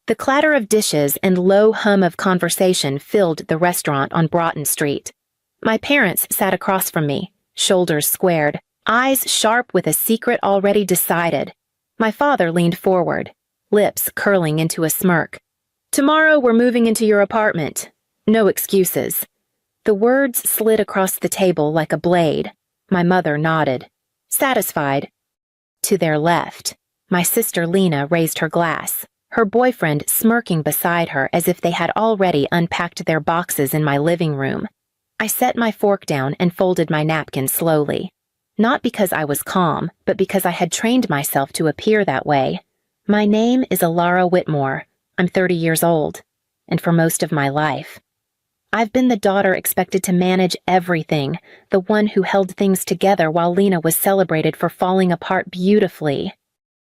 The clatter of dishes and low hum of conversation filled the restaurant on Broughton Street. My parents sat across from me, shoulders squared, eyes sharp with a secret already decided. My father leaned forward, lips curling into a smirk. "Tomorrow we're moving into your apartment. No excuses." The words slid across the table like a blade. My mother nodded, satisfied. To their left, my sister Lena raised her glass, her boyfriend smirking beside her as if they had already unpacked their boxes in my living room. I set my fork down and folded my napkin slowly. Not because I was calm, but because I had trained myself to appear that way. My name is Alara Whitmore. I'm 30 years old, and for most of my life, I've been the daughter expected to manage everything, the one who held things together while Lena was celebrated for falling apart beautifully.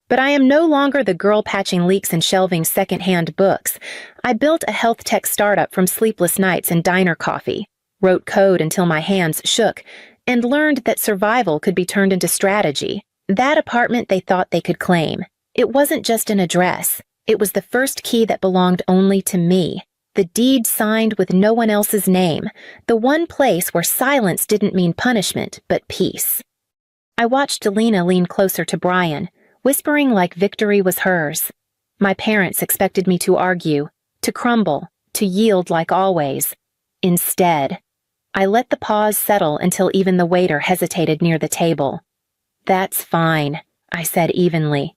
But I am no longer the girl patching leaks and shelving second-hand books. I built a health tech startup from sleepless nights and diner coffee, wrote code until my hands shook, and learned that survival could be turned into strategy. That apartment they thought they could claim. It wasn't just an address. It was the first key that belonged only to me. The deed signed with no one else's name, the one place where silence didn't mean punishment, but peace. I watched Lena lean closer to Brian, whispering like victory was hers. My parents expected me to argue, to crumble, to yield like always. Instead, I let the pause settle until even the waiter hesitated near the table. "That's fine," I said evenly.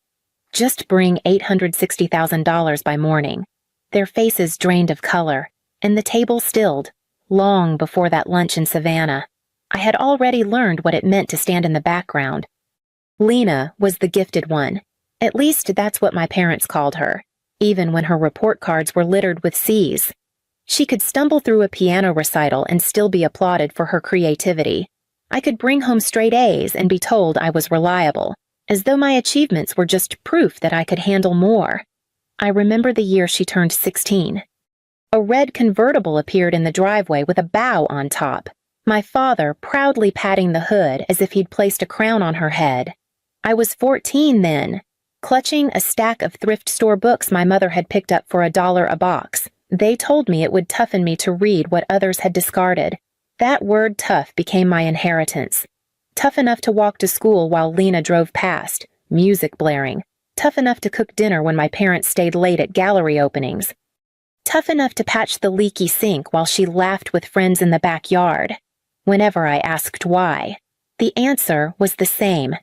"Just bring $860,000 by morning." Their faces drained of color, and the table stilled, long before that lunch in Savannah. I had already learned what it meant to stand in the background. Lena was the gifted one. At least that's what my parents called her, even when her report cards were littered with C's. She could stumble through a piano recital and still be applauded for her creativity. I could bring home straight A's and be told I was reliable, as though my achievements were just proof that I could handle more. I remember the year she turned 16. A red convertible appeared in the driveway with a bow on top, my father proudly patting the hood as if he'd placed a crown on her head. I was 14 then, clutching a stack of thrift store books my mother had picked up for $1 a box. They told me it would toughen me to read what others had discarded. That word tough became my inheritance. Tough enough to walk to school while Lena drove past, music blaring. Tough enough to cook dinner when my parents stayed late at gallery openings. Tough enough to patch the leaky sink while she laughed with friends in the backyard. Whenever I asked why, the answer was the same.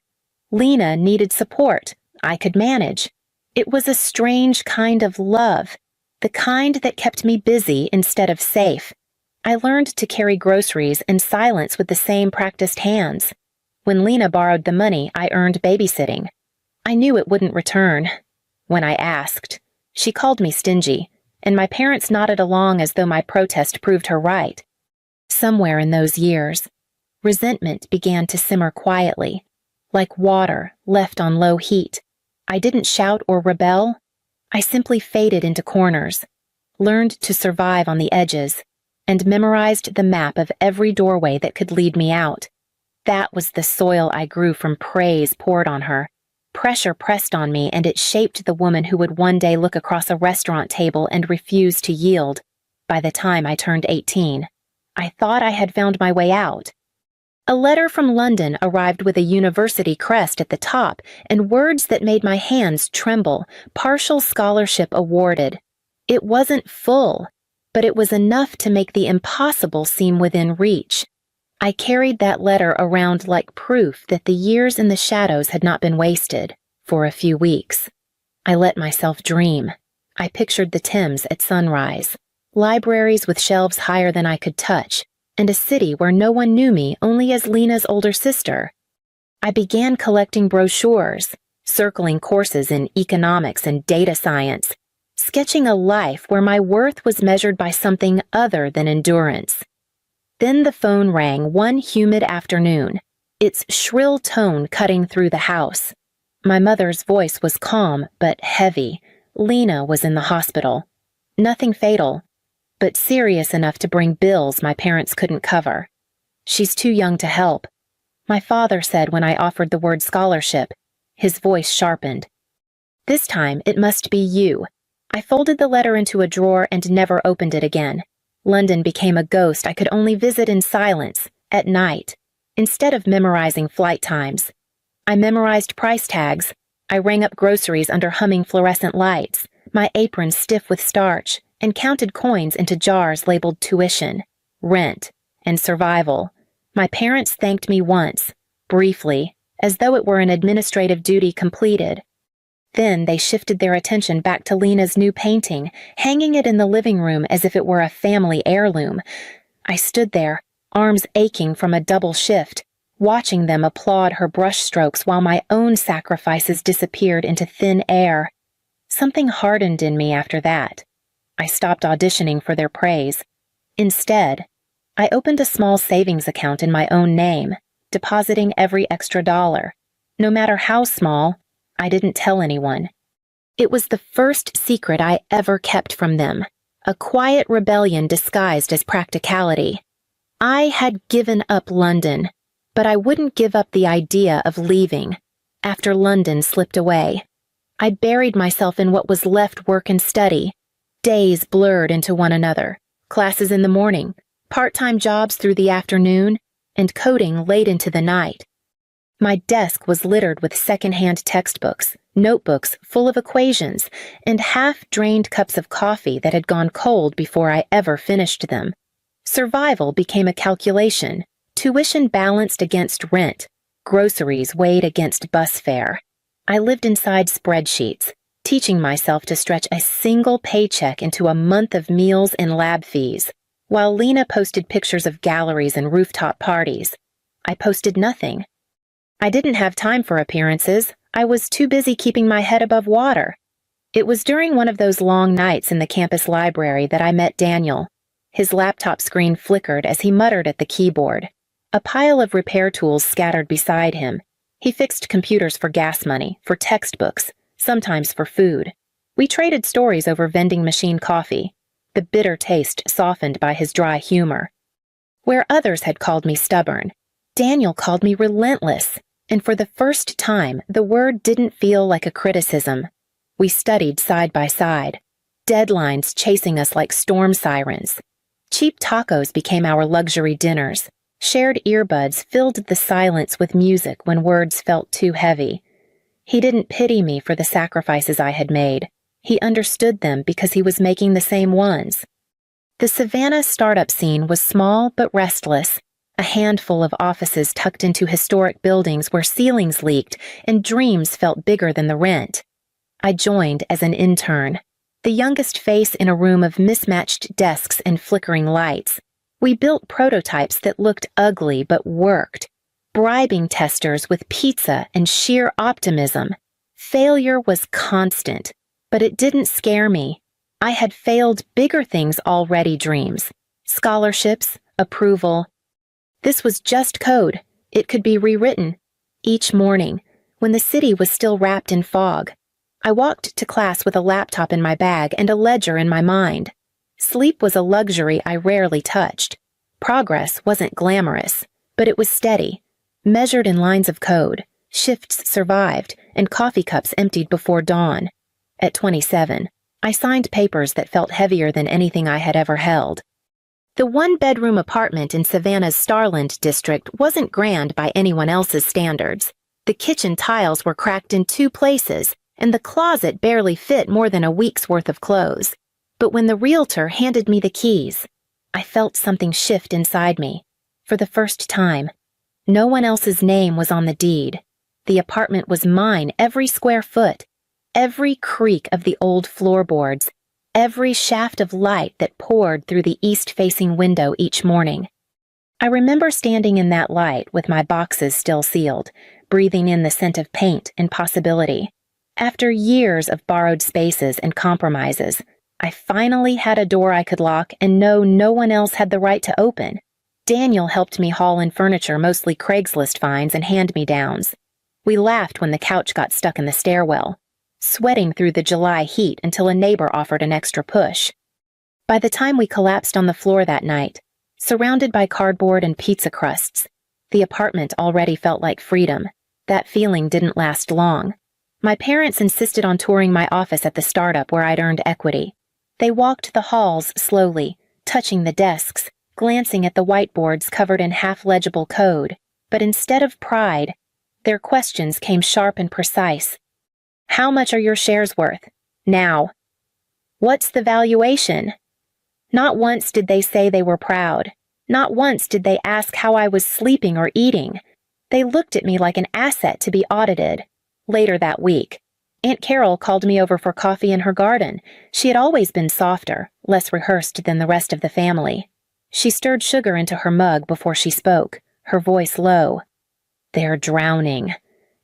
Lena needed support. I could manage. It was a strange kind of love, the kind that kept me busy instead of safe. I learned to carry groceries and silence with the same practiced hands. When Lena borrowed the money I earned babysitting, I knew it wouldn't return. When I asked, she called me stingy, and my parents nodded along as though my protest proved her right. Somewhere in those years, resentment began to simmer quietly, like water left on low heat. I didn't shout or rebel. I simply faded into corners, learned to survive on the edges, and memorized the map of every doorway that could lead me out. That was the soil I grew from praise poured on her. Pressure pressed on me, and it shaped the woman who would one day look across a restaurant table and refuse to yield. By the time I turned 18, I thought I had found my way out. A letter from London arrived with a university crest at the top and words that made my hands tremble. Partial scholarship awarded. It wasn't full, but it was enough to make the impossible seem within reach. I carried that letter around like proof that the years in the shadows had not been wasted. For a few weeks, I let myself dream. I pictured the Thames at sunrise, libraries with shelves higher than I could touch, and a city where no one knew me only as Lena's older sister. I began collecting brochures, circling courses in economics and data science, sketching a life where my worth was measured by something other than endurance. Then the phone rang one humid afternoon, its shrill tone cutting through the house. My mother's voice was calm but heavy. Lena was in the hospital. Nothing fatal, but serious enough to bring bills my parents couldn't cover. "She's too young to help," my father said when I offered the word scholarship. His voice sharpened. "This time it must be you. I folded the letter into a drawer and never opened it again. London became a ghost I could only visit in silence, at night, instead of memorizing flight times. I memorized price tags. I rang up groceries under humming fluorescent lights, my apron stiff with starch, and counted coins into jars labeled tuition, rent, and survival. My parents thanked me once, briefly, as though it were an administrative duty completed. Then they shifted their attention back to Lena's new painting, hanging it in the living room as if it were a family heirloom. I stood there, arms aching from a double shift, watching them applaud her brushstrokes while my own sacrifices disappeared into thin air. Something hardened in me after that. I stopped auditioning for their praise. Instead, I opened a small savings account in my own name, depositing every extra dollar. No matter how small, I didn't tell anyone. It was the first secret I ever kept from them, a quiet rebellion disguised as practicality. I had given up London, but I wouldn't give up the idea of leaving. After London slipped away, I buried myself in what was left work and study. Days blurred into one another, classes in the morning, part-time jobs through the afternoon, and coding late into the night. My desk was littered with second-hand textbooks, notebooks full of equations, and half-drained cups of coffee that had gone cold before I ever finished them. Survival became a calculation, tuition balanced against rent, groceries weighed against bus fare. I lived inside spreadsheets, teaching myself to stretch a single paycheck into a month of meals and lab fees, while Lena posted pictures of galleries and rooftop parties. I posted nothing. I didn't have time for appearances. I was too busy keeping my head above water. It was during one of those long nights in the campus library that I met Daniel. His laptop screen flickered as he muttered at the keyboard. A pile of repair tools scattered beside him. He fixed computers for gas money, for textbooks, sometimes for food. We traded stories over vending machine coffee, the bitter taste softened by his dry humor. Where others had called me stubborn, Daniel called me relentless. And for the first time, the word didn't feel like a criticism. We studied side by side, deadlines chasing us like storm sirens. Cheap tacos became our luxury dinners. Shared earbuds filled the silence with music when words felt too heavy. He didn't pity me for the sacrifices I had made. He understood them because he was making the same ones. The Savannah startup scene was small but restless. A handful of offices tucked into historic buildings where ceilings leaked and dreams felt bigger than the rent. I joined as an intern, the youngest face in a room of mismatched desks and flickering lights. We built prototypes that looked ugly but worked, bribing testers with pizza and sheer optimism. Failure was constant, but it didn't scare me. I had failed bigger things already: dreams, scholarships, approval. This was just code. It could be rewritten. Each morning, when the city was still wrapped in fog, I walked to class with a laptop in my bag and a ledger in my mind. Sleep was a luxury I rarely touched. Progress wasn't glamorous, but it was steady, measured in lines of code. Shifts survived, and coffee cups emptied before dawn. At 27, I signed papers that felt heavier than anything I had ever held. The one-bedroom apartment in Savannah's Starland district wasn't grand by anyone else's standards. The kitchen tiles were cracked in 2 places, and the closet barely fit more than a week's worth of clothes. But when the realtor handed me the keys, I felt something shift inside me. For the first time, no one else's name was on the deed. The apartment was mine, every square foot, every creak of the old floorboards, every shaft of light that poured through the east-facing window each morning. I remember standing in that light with my boxes still sealed, breathing in the scent of paint and possibility. After years of borrowed spaces and compromises, I finally had a door I could lock and know no one else had the right to open. Daniel helped me haul in furniture, mostly Craigslist finds and hand-me-downs. We laughed when the couch got stuck in the stairwell, sweating through the July heat until a neighbor offered an extra push. By the time we collapsed on the floor that night, surrounded by cardboard and pizza crusts, the apartment already felt like freedom. That feeling didn't last long. My parents insisted on touring my office at the startup where I'd earned equity. They walked the halls slowly, touching the desks, glancing at the whiteboards covered in half-legible code, but instead of pride, their questions came sharp and precise. How much are your shares worth? Now. What's the valuation? Not once did they say they were proud. Not once did they ask how I was sleeping or eating. They looked at me like an asset to be audited. Later that week, Aunt Carol called me over for coffee in her garden. She had always been softer, less rehearsed than the rest of the family. She stirred sugar into her mug before she spoke, her voice low. They're drowning.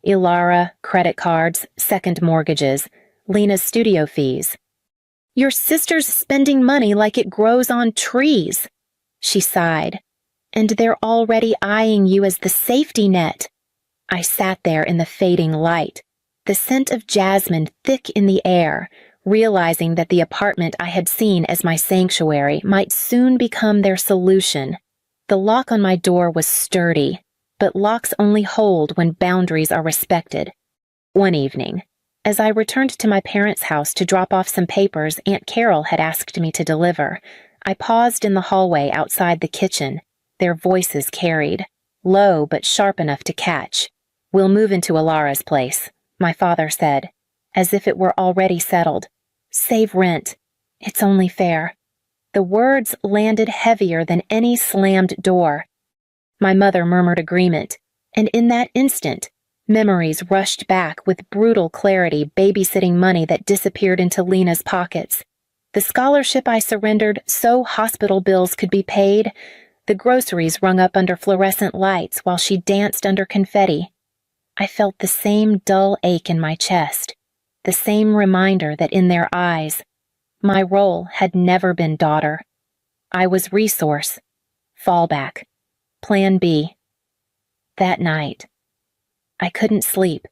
Ilara, credit cards, second mortgages, Lena's studio fees. Your sister's spending money like it grows on trees. She sighed. And they're already eyeing you as the safety net. I sat there in the fading light, the scent of jasmine thick in the air, realizing that the apartment I had seen as my sanctuary might soon become their solution. The lock on my door was sturdy, but locks only hold when boundaries are respected. One evening, as I returned to my parents' house to drop off some papers Aunt Carol had asked me to deliver, I paused in the hallway outside the kitchen. Their voices carried, low but sharp enough to catch. We'll move into Ilara's place, my father said, as if it were already settled. Save rent. It's only fair. The words landed heavier than any slammed door. My mother murmured agreement, and in that instant, memories rushed back with brutal clarity, babysitting money that disappeared into Lena's pockets. The scholarship I surrendered so hospital bills could be paid, the groceries rung up under fluorescent lights while she danced under confetti. I felt the same dull ache in my chest, the same reminder that in their eyes, my role had never been daughter. I was resource, fallback, plan B. That night, I couldn't sleep.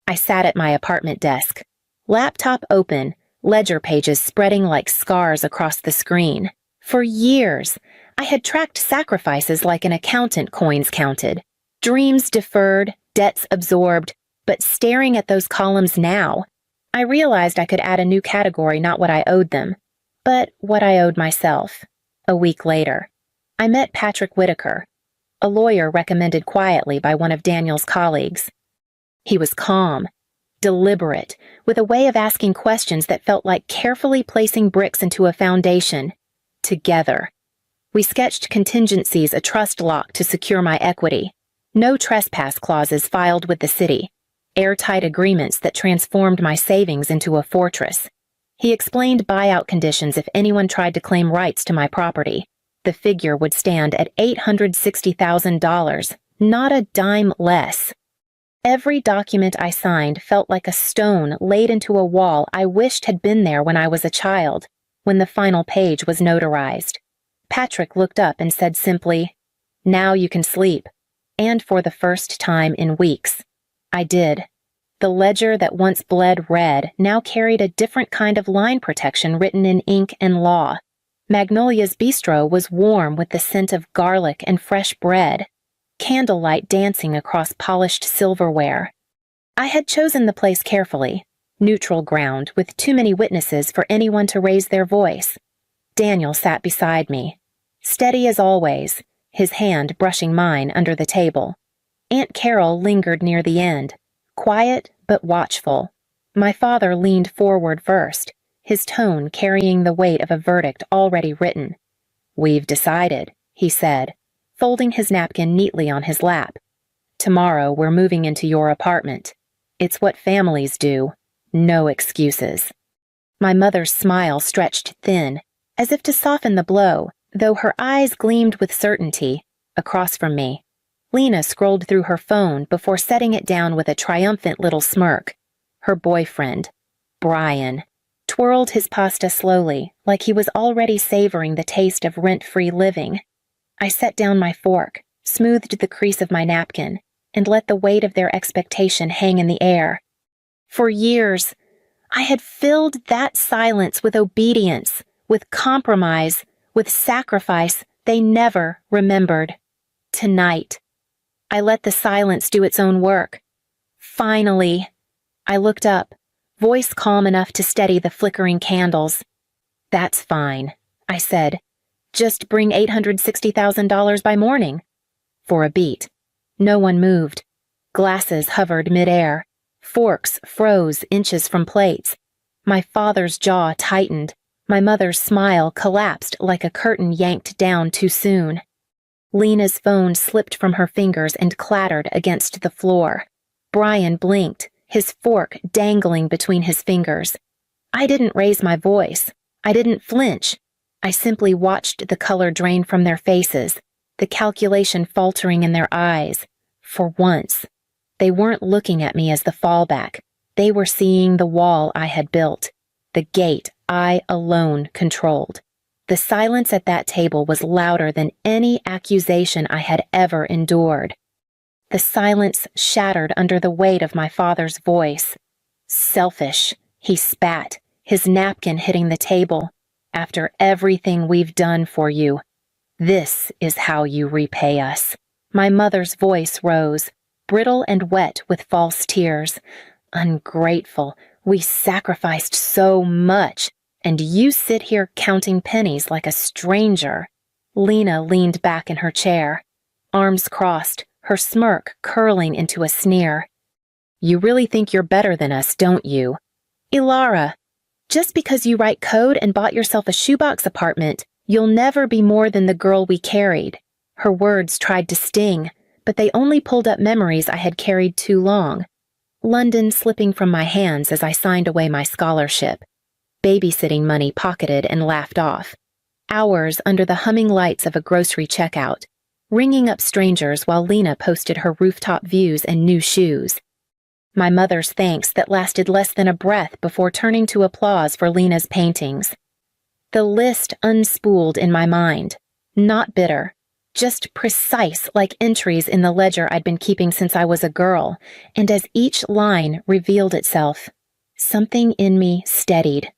I sat at my apartment desk, laptop open, ledger pages spreading like scars across the screen. For years, I had tracked sacrifices like an accountant coins counted, dreams deferred, debts absorbed, but staring at those columns now, I realized I could add a new category, not what I owed them, but what I owed myself. A week later, I met Patrick Whitaker, a lawyer recommended quietly by one of Daniel's colleagues. He was calm, deliberate, with a way of asking questions that felt like carefully placing bricks into a foundation. Together. We sketched contingencies, a trust lock to secure my equity, no trespass clauses filed with the city, airtight agreements that transformed my savings into a fortress. He explained buyout conditions if anyone tried to claim rights to my property. The figure would stand at $860,000, not a dime less. Every document I signed felt like a stone laid into a wall I wished had been there when I was a child, when the final page was notarized. Patrick looked up and said simply, "Now you can sleep." And for the first time in weeks, I did. The ledger that once bled red now carried a different kind of line protection written in ink and law. Magnolia's Bistro was warm with the scent of garlic and fresh bread, candlelight dancing across polished silverware. I had chosen the place carefully, neutral ground with too many witnesses for anyone to raise their voice. Daniel sat beside me, steady as always, his hand brushing mine under the table. Aunt Carol lingered near the end, quiet but watchful. My father leaned forward first, his tone carrying the weight of a verdict already written. "We've decided," he said, folding his napkin neatly on his lap. "Tomorrow we're moving into your apartment. It's what families do. No excuses." My mother's smile stretched thin, as if to soften the blow, though her eyes gleamed with certainty. Across from me, Lena scrolled through her phone before setting it down with a triumphant little smirk. Her boyfriend, Brian, twirled his pasta slowly, like he was already savoring the taste of rent-free living. I set down my fork, smoothed the crease of my napkin, and let the weight of their expectation hang in the air. For years, I had filled that silence with obedience, with compromise, with sacrifice they never remembered. Tonight, I let the silence do its own work. Finally, I looked up, voice calm enough to steady the flickering candles. "That's fine," I said. "Just bring $860,000 by morning." For a beat. No one moved. Glasses hovered midair. Forks froze inches from plates. My father's jaw tightened. My mother's smile collapsed like a curtain yanked down too soon. Lena's phone slipped from her fingers and clattered against the floor. Brian blinked, his fork dangling between his fingers. I didn't raise my voice. I didn't flinch. I simply watched the color drain from their faces, the calculation faltering in their eyes. For once, they weren't looking at me as the fallback. They were seeing the wall I had built, the gate I alone controlled. The silence at that table was louder than any accusation I had ever endured. The silence shattered under the weight of my father's voice. "Selfish," he spat, his napkin hitting the table. "After everything we've done for you, this is how you repay us." My mother's voice rose, brittle and wet with false tears. "Ungrateful. We sacrificed so much, and you sit here counting pennies like a stranger." Lena leaned back in her chair, arms crossed, her smirk curling into a sneer. "You really think you're better than us, don't you?" "Ilara, just because you write code and bought yourself a shoebox apartment, you'll never be more than the girl we carried." Her words tried to sting, but they only pulled up memories I had carried too long. London slipping from my hands as I signed away my scholarship. Babysitting money pocketed and laughed off. Hours under the humming lights of a grocery checkout. Ringing up strangers while Lena posted her rooftop views and new shoes. My mother's thanks that lasted less than a breath before turning to applause for Lena's paintings. The list unspooled in my mind. Not bitter. Just precise like entries in the ledger I'd been keeping since I was a girl, and as each line revealed itself, something in me steadied.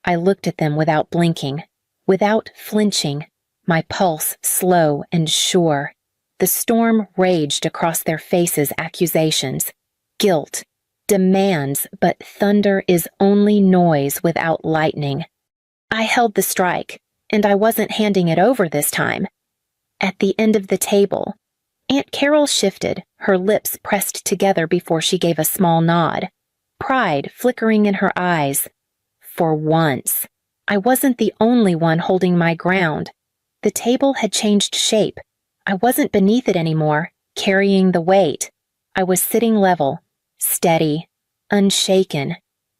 I looked at them without blinking, without flinching, my pulse slow and sure. The storm raged across their faces, accusations, guilt, demands, but thunder is only noise without lightning. I held the strike, and I wasn't handing it over this time. At the end of the table, Aunt Carol shifted, her lips pressed together before she gave a small nod, pride flickering in her eyes. For once, I wasn't the only one holding my ground. The table had changed shape. I wasn't beneath it anymore, carrying the weight. I was sitting level, steady, unshaken,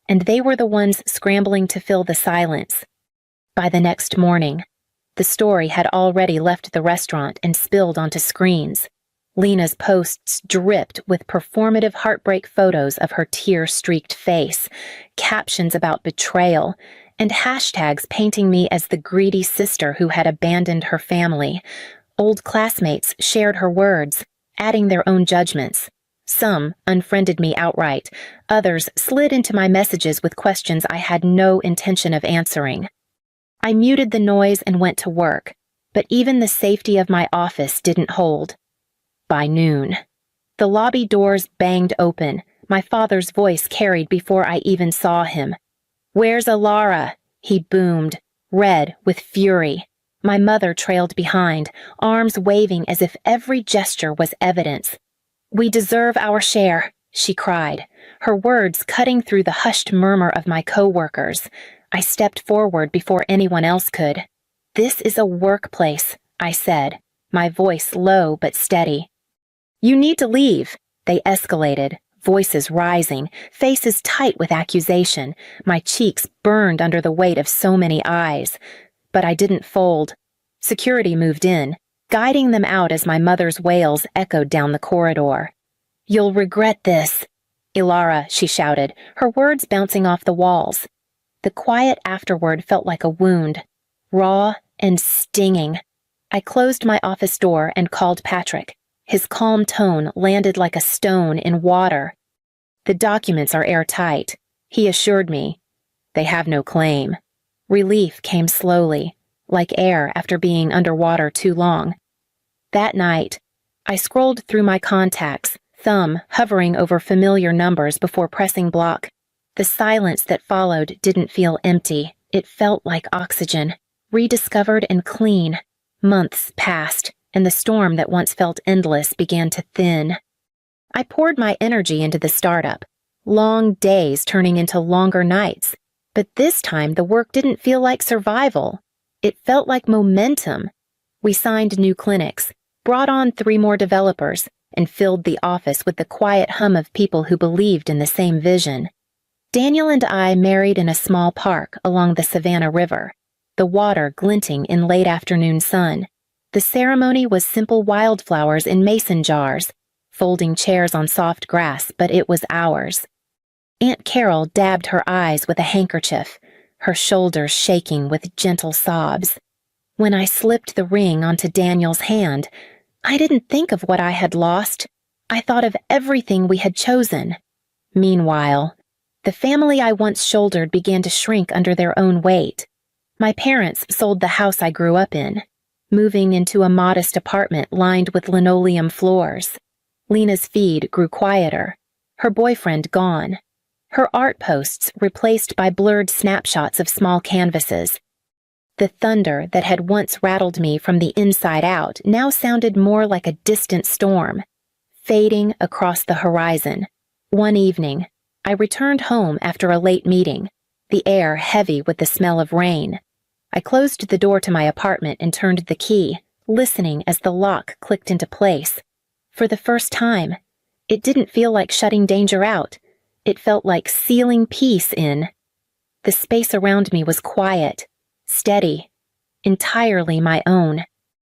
and they were the ones scrambling to fill the silence. By the next morning, the story had already left the restaurant and spilled onto screens. Lena's posts dripped with performative heartbreak photos of her tear-streaked face, captions about betrayal, and hashtags painting me as the greedy sister who had abandoned her family. Old classmates shared her words, adding their own judgments. Some unfriended me outright. Others slid into my messages with questions I had no intention of answering. I muted the noise and went to work, but even the safety of my office didn't hold. By noon, the lobby doors banged open, my father's voice carried before I even saw him. "Where's Ilara?" he boomed, red with fury. My mother trailed behind, arms waving as if every gesture was evidence. "We deserve our share," she cried, her words cutting through the hushed murmur of my co-workers. I stepped forward before anyone else could. "This is a workplace," I said, my voice low but steady. "You need to leave." They escalated, voices rising, faces tight with accusation. My cheeks burned under the weight of so many eyes. But I didn't fold. Security moved in, guiding them out as my mother's wails echoed down the corridor. "You'll regret this." "Ilara," she shouted, her words bouncing off the walls. The quiet afterward felt like a wound, raw and stinging. I closed my office door and called Patrick. His calm tone landed like a stone in water. "The documents are airtight," he assured me. "They have no claim." Relief came slowly, like air after being underwater too long. That night, I scrolled through my contacts, thumb hovering over familiar numbers before pressing block. The silence that followed didn't feel empty. It felt like oxygen, rediscovered and clean. Months passed, and the storm that once felt endless began to thin. I poured my energy into the startup, long days turning into longer nights. But this time the work didn't feel like survival. It felt like momentum. We signed new clinics, brought on 3 more developers, and filled the office with the quiet hum of people who believed in the same vision. Daniel and I married in a small park along the Savannah River, the water glinting in late afternoon sun. The ceremony was simple wildflowers in mason jars, folding chairs on soft grass, but it was ours. Aunt Carol dabbed her eyes with a handkerchief, her shoulders shaking with gentle sobs. When I slipped the ring onto Daniel's hand, I didn't think of what I had lost. I thought of everything we had chosen. Meanwhile, the family I once shouldered began to shrink under their own weight. My parents sold the house I grew up in, moving into a modest apartment lined with linoleum floors. Lena's feed grew quieter, her boyfriend gone, her art posts replaced by blurred snapshots of small canvases. The thunder that had once rattled me from the inside out now sounded more like a distant storm, fading across the horizon. One evening, I returned home after a late meeting, the air heavy with the smell of rain. I closed the door to my apartment and turned the key, listening as the lock clicked into place. For the first time, it didn't feel like shutting danger out. It felt like sealing peace in. The space around me was quiet, steady, entirely my own.